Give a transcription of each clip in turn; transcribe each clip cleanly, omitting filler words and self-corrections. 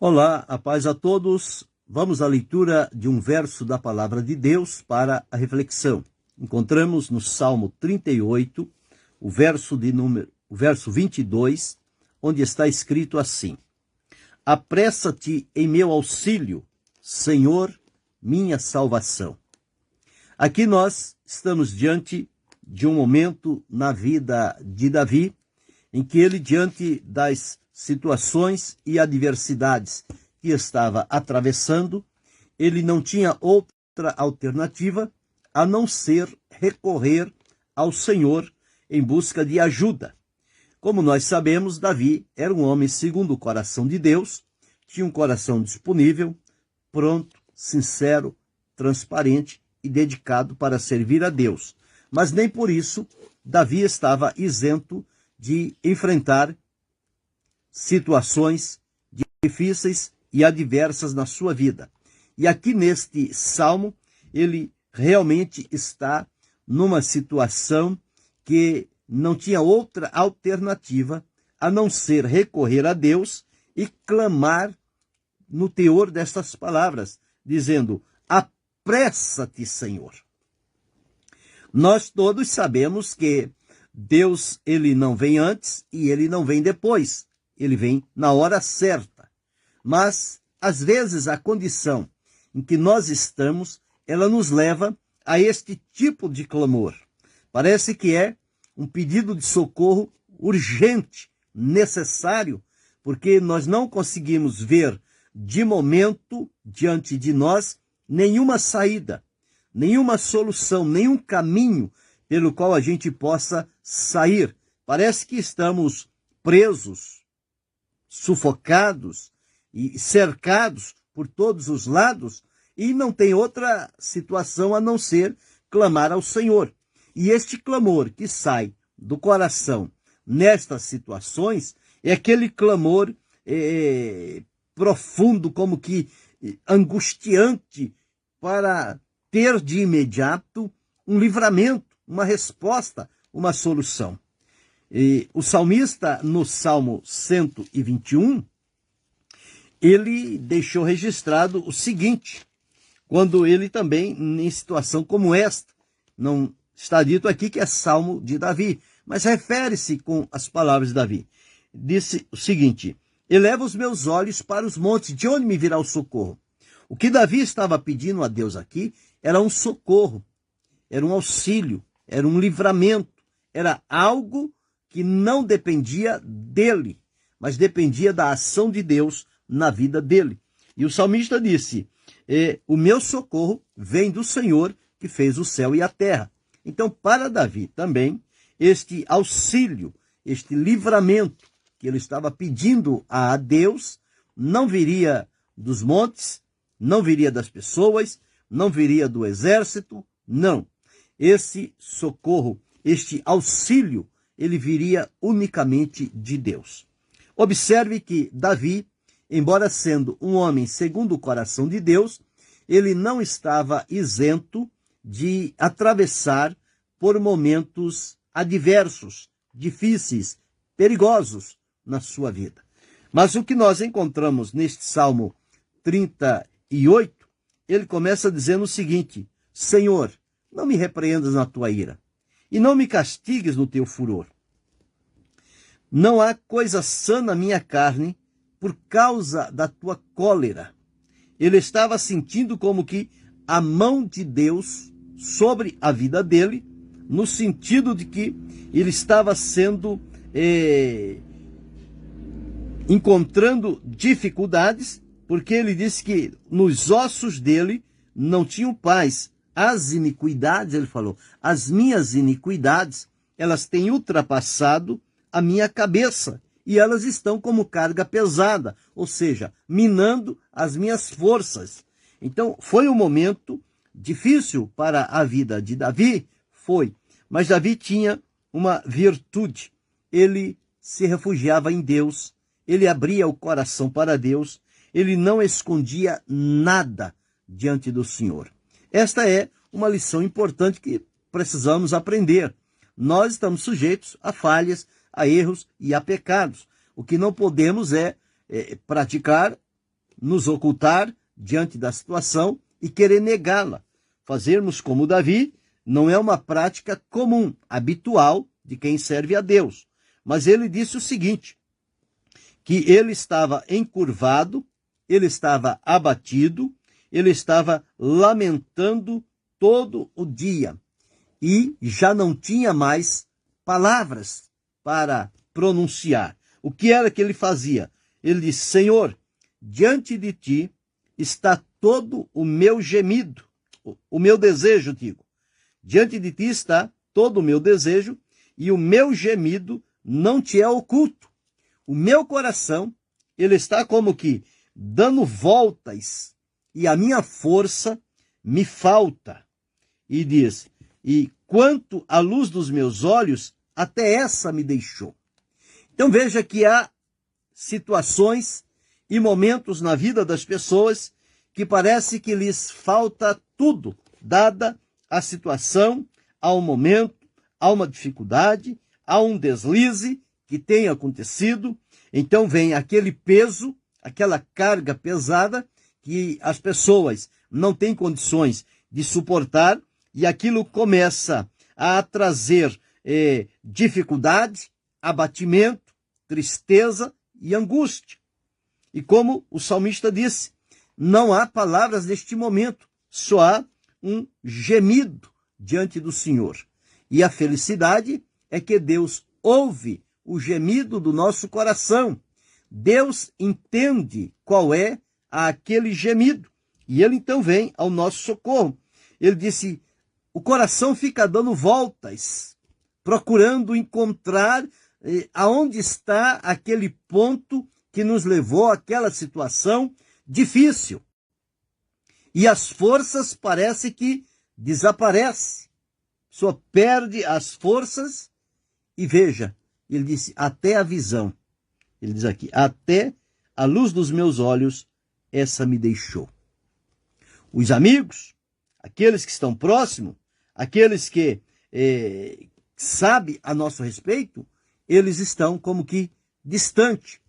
Olá, a paz a todos. Vamos à leitura de um verso da palavra de Deus para a reflexão. Encontramos no Salmo 38, o verso 22, onde está escrito assim: Apressa-te em meu auxílio, Senhor, minha salvação. Aqui nós estamos diante de um momento na vida de Davi, em que ele, diante das situações e adversidades que estava atravessando, ele não tinha outra alternativa a não ser recorrer ao Senhor em busca de ajuda. Como nós sabemos, Davi era um homem segundo o coração de Deus, tinha um coração disponível, pronto, sincero, transparente e dedicado para servir a Deus. Mas nem por isso Davi estava isento de enfrentar situações difíceis e adversas na sua vida. E aqui neste salmo, ele realmente está numa situação que não tinha outra alternativa a não ser recorrer a Deus e clamar no teor destas palavras, dizendo: apressa-te, Senhor. Nós todos sabemos que Deus, ele não vem antes e ele não vem depois. Ele vem na hora certa. Mas, às vezes, a condição em que nós estamos, ela nos leva a este tipo de clamor. Parece que é um pedido de socorro urgente, necessário, porque nós não conseguimos ver, de momento, diante de nós, nenhuma saída, nenhuma solução, nenhum caminho pelo qual a gente possa sair. Parece que estamos presos, sufocados e cercados por todos os lados, e não tem outra situação a não ser clamar ao Senhor. E este clamor que sai do coração nestas situações é aquele clamor profundo, como que angustiante, para ter de imediato um livramento, uma resposta, uma solução. E o salmista, no Salmo 121, ele deixou registrado o seguinte, quando ele também, em situação como esta, não está dito aqui que é Salmo de Davi, mas refere-se com as palavras de Davi. Disse o seguinte: eleva os meus olhos para os montes, de onde me virá o socorro? O que Davi estava pedindo a Deus aqui era um socorro, era um auxílio, era um livramento, era algo que não dependia dele, mas dependia da ação de Deus na vida dele. E o salmista disse: o meu socorro vem do Senhor que fez o céu e a terra. Então, para Davi também, este auxílio, este livramento que ele estava pedindo a Deus, não viria dos montes, não viria das pessoas, não viria do exército, não. Esse socorro, este auxílio, ele viria unicamente de Deus. Observe que Davi, embora sendo um homem segundo o coração de Deus, ele não estava isento de atravessar por momentos adversos, difíceis, perigosos na sua vida. Mas o que nós encontramos neste Salmo 38, ele começa dizendo o seguinte: Senhor, não me repreendas na tua ira, e não me castigues no teu furor. Não há coisa sã na minha carne por causa da tua cólera. Ele estava sentindo como que a mão de Deus sobre a vida dele, no sentido de que ele estava sendo encontrando dificuldades, porque ele disse que nos ossos dele não tinham paz. As iniquidades, ele falou, as minhas iniquidades, elas têm ultrapassado a minha cabeça e elas estão como carga pesada, ou seja, minando as minhas forças. Então, foi um momento difícil para a vida de Davi, foi, mas Davi tinha uma virtude, ele se refugiava em Deus, ele abria o coração para Deus, ele não escondia nada diante do Senhor. Esta é uma lição importante que precisamos aprender. Nós estamos sujeitos a falhas, a erros e a pecados. O que não podemos é praticar nos ocultar diante da situação e querer negá-la. Fazermos como Davi não é uma prática comum, habitual de quem serve a Deus. Mas ele disse o seguinte, que ele estava encurvado, ele estava abatido, ele estava lamentando todo o dia e já não tinha mais palavras para pronunciar. O que era que ele fazia? Ele disse, Senhor, diante de ti está todo o meu gemido, o meu desejo, digo. Diante de ti está todo o meu desejo e o meu gemido não te é oculto. O meu coração, ele está como que dando voltas e a minha força me falta. E diz, e quanto à luz dos meus olhos, até essa me deixou. Então veja que há situações e momentos na vida das pessoas que parece que lhes falta tudo, dada a situação, ao momento, a uma dificuldade, a um deslize que tem acontecido. Então vem aquele peso, aquela carga pesada que as pessoas não têm condições de suportar e aquilo começa a trazer dificuldade, abatimento, tristeza e angústia. E como o salmista disse, não há palavras neste momento, só há um gemido diante do Senhor. E a felicidade é que Deus ouve o gemido do nosso coração. Deus entende qual é aquele gemido. E ele então vem ao nosso socorro. Ele disse, o coração fica dando voltas, procurando encontrar aonde está aquele ponto que nos levou àquela situação difícil. E as forças parece que desaparecem. A pessoa perde as forças e veja, ele disse, até a visão. Ele diz aqui, até a luz dos meus olhos, essa me deixou. Os amigos, aqueles que estão próximos, aqueles que sabem a nosso respeito, eles estão como que distante.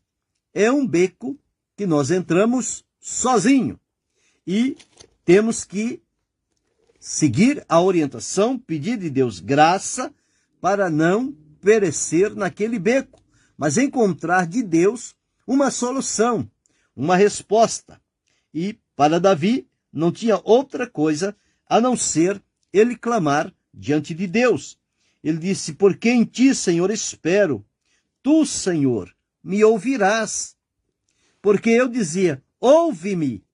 É um beco que nós entramos sozinho e temos que seguir a orientação, pedir de Deus graça para não perecer naquele beco, mas encontrar de Deus uma solução, uma resposta. E para Davi não tinha outra coisa a não ser ele clamar diante de Deus. Ele disse, porque em ti, Senhor, espero. Tu, Senhor, me ouvirás. Porque eu dizia, ouve-me,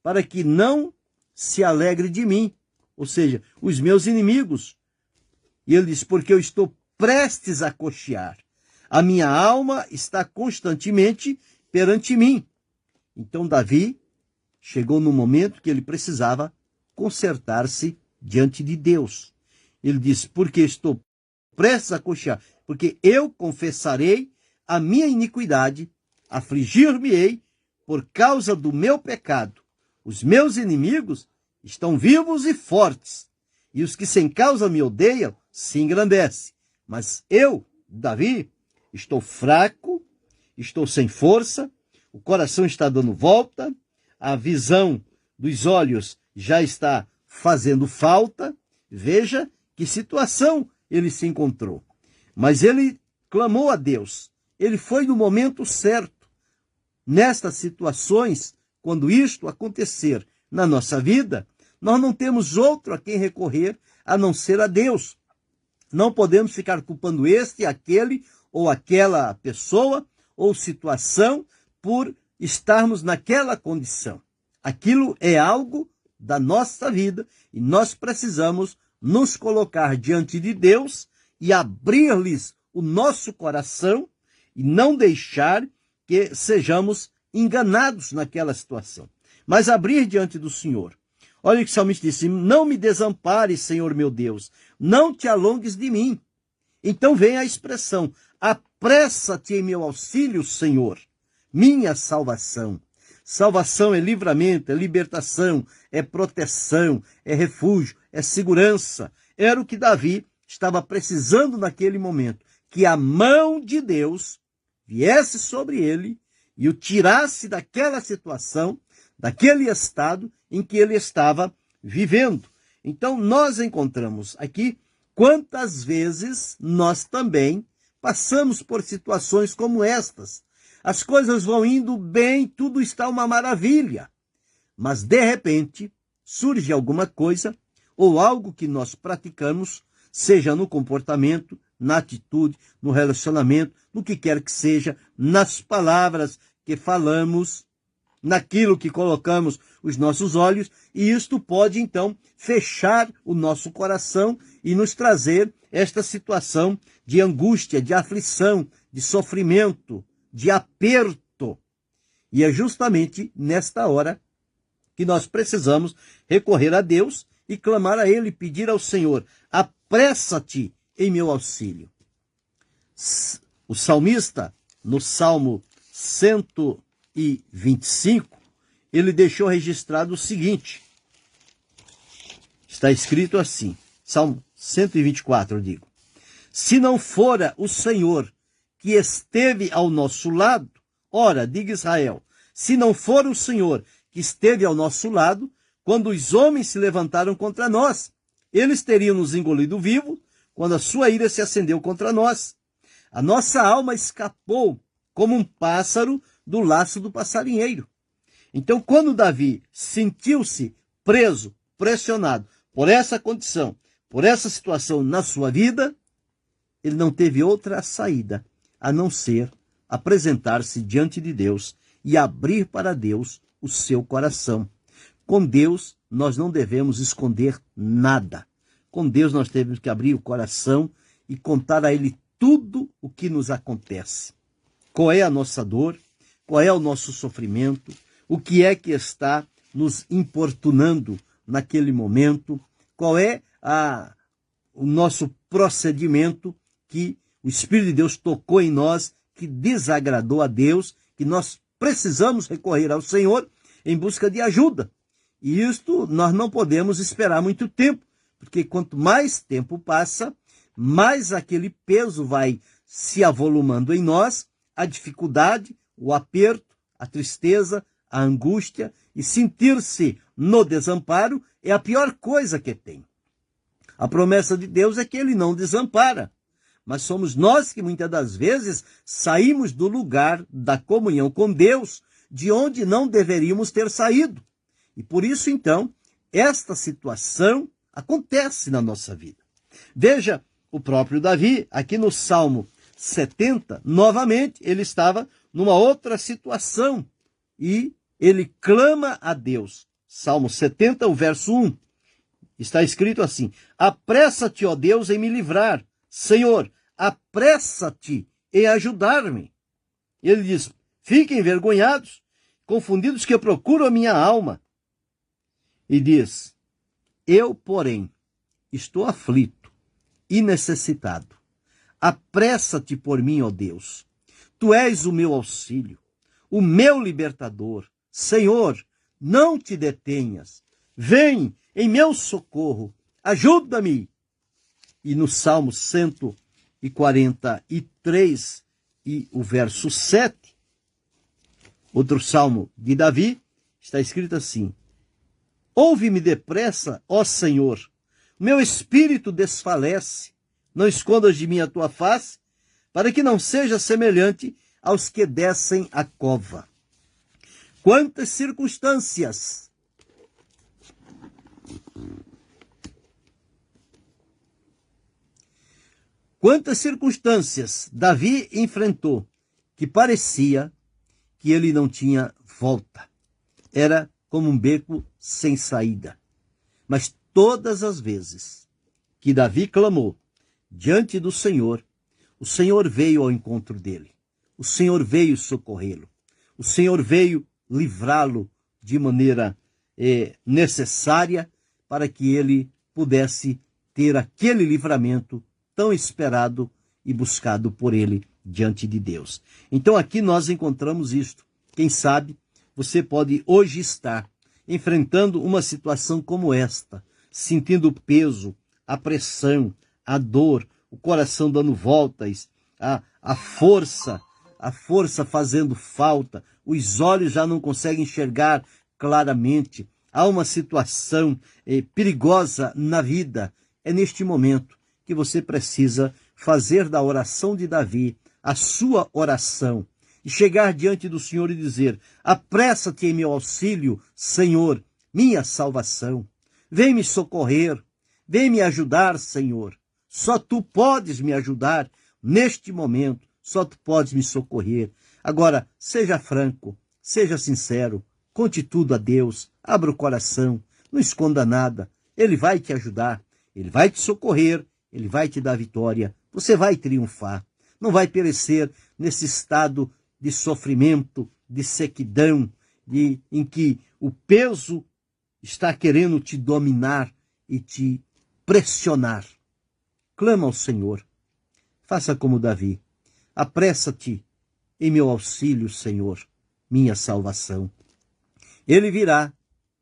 para que não se alegre de mim. Ou seja, os meus inimigos. E ele disse, porque eu estou prestes a coxear. A minha alma está constantemente perante mim. Então Davi chegou no momento que ele precisava consertar-se diante de Deus. Ele disse, porque estou prestes a coxear, porque eu confessarei a minha iniquidade, afligir-me-ei por causa do meu pecado. Os meus inimigos estão vivos e fortes, e os que sem causa me odeiam se engrandecem. Mas eu, Davi, estou fraco, estou sem força, o coração está dando volta, a visão dos olhos já está fazendo falta. Veja que situação ele se encontrou. Mas ele clamou a Deus. Ele foi no momento certo. Nestas situações, quando isto acontecer na nossa vida, nós não temos outro a quem recorrer a não ser a Deus. Não podemos ficar culpando este, aquele ou aquela pessoa ou situação por estarmos naquela condição. Aquilo é algo da nossa vida e nós precisamos nos colocar diante de Deus e abrir-lhes o nosso coração e não deixar que sejamos enganados naquela situação, mas abrir diante do Senhor. Olha o que o salmista disse, não me desampares, Senhor meu Deus, não te alongues de mim. Então vem a expressão, apressa-te em meu auxílio, Senhor, minha salvação. Salvação é livramento, é libertação, é proteção, é refúgio, é segurança. Era o que Davi estava precisando naquele momento, que a mão de Deus viesse sobre ele e o tirasse daquela situação, daquele estado em que ele estava vivendo. Então, nós encontramos aqui quantas vezes nós também passamos por situações como estas. As coisas vão indo bem, tudo está uma maravilha. Mas, de repente, surge alguma coisa ou algo que nós praticamos, seja no comportamento, na atitude, no relacionamento, no que quer que seja, nas palavras que falamos, naquilo que colocamos os nossos olhos, e isto pode, então, fechar o nosso coração e nos trazer esta situação de angústia, de aflição, de sofrimento, de aperto. E é justamente nesta hora que nós precisamos recorrer a Deus e clamar a Ele, pedir ao Senhor: apressa-te em meu auxílio. O salmista, no Salmo 125, ele deixou registrado o seguinte. Está escrito assim, Salmo 124, eu digo: se não fora o Senhor que esteve ao nosso lado, ora, diga Israel, se não for o Senhor que esteve ao nosso lado, quando os homens se levantaram contra nós, eles teriam nos engolido vivo quando a sua ira se acendeu contra nós. A nossa alma escapou como um pássaro do laço do passarinheiro. Então, quando Davi sentiu-se preso, pressionado por essa condição, por essa situação na sua vida, ele não teve outra saída a não ser apresentar-se diante de Deus e abrir para Deus o seu coração. Com Deus, nós não devemos esconder nada. Com Deus, nós temos que abrir o coração e contar a Ele tudo o que nos acontece. Qual é a nossa dor? Qual é o nosso sofrimento? O que é que está nos importunando naquele momento? Qual é o nosso procedimento que o Espírito de Deus tocou em nós, que desagradou a Deus, que nós precisamos recorrer ao Senhor em busca de ajuda. E isto nós não podemos esperar muito tempo, porque quanto mais tempo passa, mais aquele peso vai se avolumando em nós, a dificuldade, o aperto, a tristeza, a angústia, e sentir-se no desamparo é a pior coisa que tem. A promessa de Deus é que Ele não desampara, mas somos nós que muitas das vezes saímos do lugar da comunhão com Deus, de onde não deveríamos ter saído. E por isso, então, esta situação acontece na nossa vida. Veja o próprio Davi, aqui no Salmo 70, novamente, ele estava numa outra situação e ele clama a Deus. Salmo 70, o verso 1, está escrito assim: apressa-te, ó Deus, em me livrar. Senhor, apressa-te em ajudar-me. Ele diz: fiquem envergonhados, confundidos que procuram a minha alma. E diz: eu, porém, estou aflito e necessitado. Apressa-te por mim, ó Deus. Tu és o meu auxílio, o meu libertador. Senhor, não te detenhas. Vem em meu socorro. Ajuda-me. E no Salmo 143 e o verso 7, outro salmo de Davi, está escrito assim: ouve-me depressa, ó Senhor, meu espírito desfalece, não escondas de mim a tua face, para que não seja semelhante aos que descem a cova. Quantas circunstâncias! Quantas circunstâncias Davi enfrentou que parecia que ele não tinha volta. Era como um beco sem saída. Mas todas as vezes que Davi clamou diante do Senhor, o Senhor veio ao encontro dele. O Senhor veio socorrê-lo. O Senhor veio livrá-lo de maneira necessária para que ele pudesse ter aquele livramento tão esperado e buscado por ele diante de Deus. Então aqui nós encontramos isto. Quem sabe você pode hoje estar enfrentando uma situação como esta, sentindo o peso, a pressão, a dor, o coração dando voltas, a força a força fazendo falta, os olhos já não conseguem enxergar claramente, há uma situação perigosa na vida, é neste momento que você precisa fazer da oração de Davi a sua oração e chegar diante do Senhor e dizer: apressa-te em meu auxílio, Senhor, minha salvação. Vem me socorrer, vem me ajudar, Senhor. Só tu podes me ajudar neste momento, só tu podes me socorrer. Agora, seja franco, seja sincero, conte tudo a Deus, abra o coração, não esconda nada. Ele vai te ajudar, ele vai te socorrer, ele vai te dar vitória. Você vai triunfar, não vai perecer nesse estado de sofrimento, de sequidão, em que o peso está querendo te dominar e te pressionar. Clama ao Senhor. Faça como Davi. Apressa-te em meu auxílio, Senhor, minha salvação. Ele virá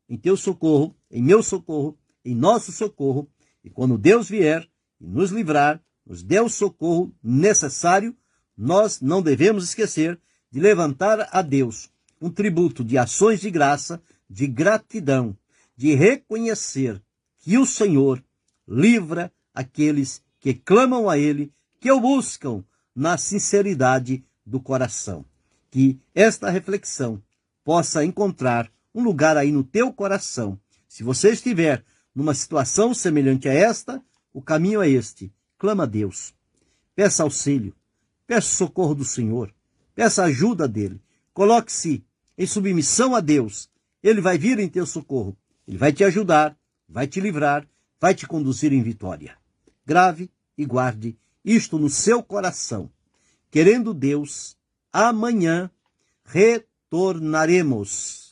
em teu socorro, em meu socorro, em nosso socorro, e quando Deus vier e nos livrar, nos der o socorro necessário, nós não devemos esquecer de levantar a Deus um tributo de ações de graça, de gratidão, de reconhecer que o Senhor livra aqueles que clamam a Ele, que o buscam na sinceridade do coração. Que esta reflexão possa encontrar um lugar aí no teu coração. Se você estiver numa situação semelhante a esta, o caminho é este. Clama a Deus. Peça auxílio. Peça o socorro do Senhor. Peça a ajuda dele. Coloque-se em submissão a Deus. Ele vai vir em teu socorro. Ele vai te ajudar, vai te livrar, vai te conduzir em vitória. Grave e guarde isto no seu coração. Querendo Deus, amanhã retornaremos.